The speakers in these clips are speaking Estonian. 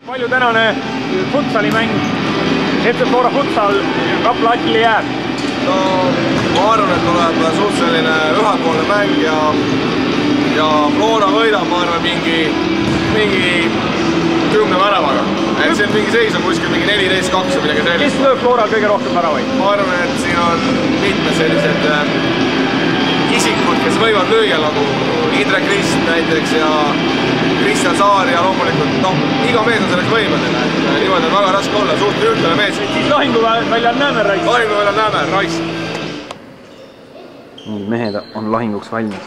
Palju tänane futsalimäng, FC Flora futsal Rapla Atli jääb? No ma arvan, et tuleb suht selline ühepoolne mäng ja Flora võidab, ma arvan, mingi 10 väravaga. Et siin mingi seis on kuskil mingi 14-2 või midagi sellist. Kes lööb Floral kõige rohkem väravaid? Ma arvan, et siin on mitmed sellised isikud, kes võivad lüüa nagu Indrek Rist näiteks ja Kristjan Saar ja loomulikult, noh, iga mees on selleks võimeline, et niimoodi on väga raske olla, suht ühtlane mees. Siis lahinguväljal näeme Rais. Lahinguväljal näeme Rais. Nii, mehed on lahinguks valmis.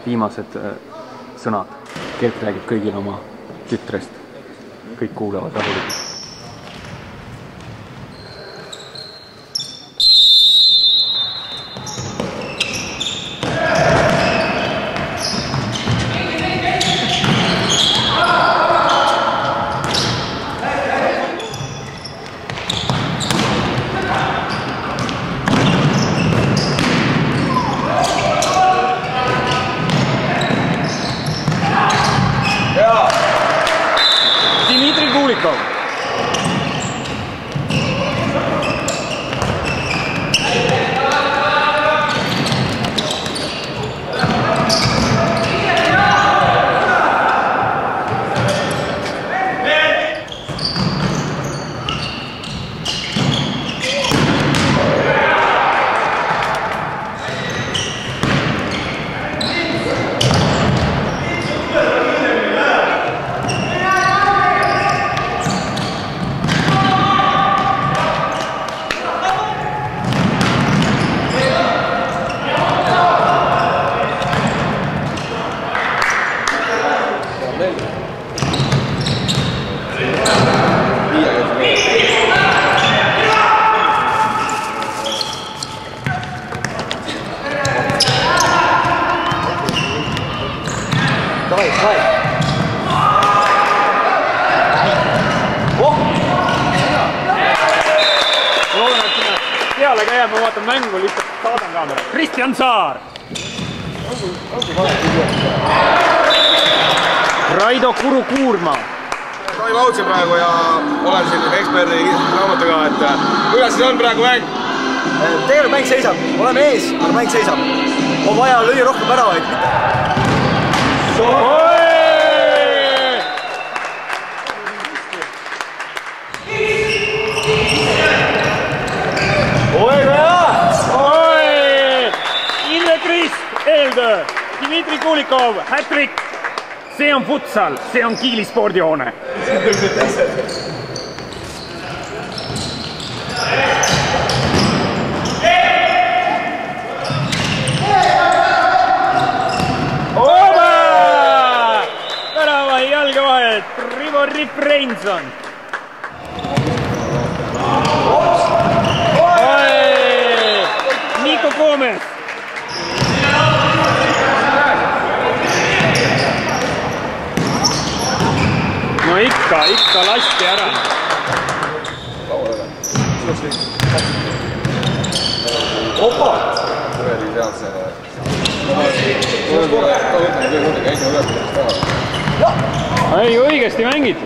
Viimased sõnad. Kert räägib kõigile oma tütrest. Kõik kuulevad rahulikult. Dmitri Kulikov. Peale ka jääb, ma vaatan mängu, lihtsalt saadan kaamera. Kristjan Saar. Raido Kuru-Kuurma. Toim Autsi praegu ja olen siin eksperdi raamatuga, et kuidas siis on praegu mäng? Tegelikult mäng seisab, oleme ees, aga mäng seisab. On vaja lüüa rohkem väravaid. Eeltöö, Dmitri Kulikov, hat-trick. See on futsal, see on Kiili spordihoone. Oba! Värava jalga vahelt, Rivo Ripp-Reinson. Niko Gomez. No ikka lasti ära. Opa! Kureli seal see... Ei, õigesti mängid.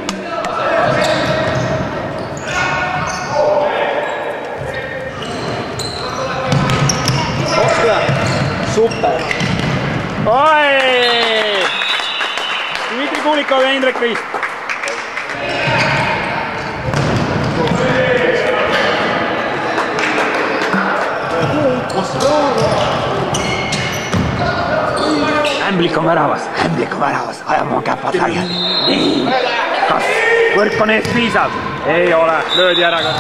Super! Oi! Dmitri Kulikov ja Indrek Rist. Ämblik on väravas, ajame on käpad laiali. Nii, kas võrk on eest piisav? Ei ole, löödi ära ka.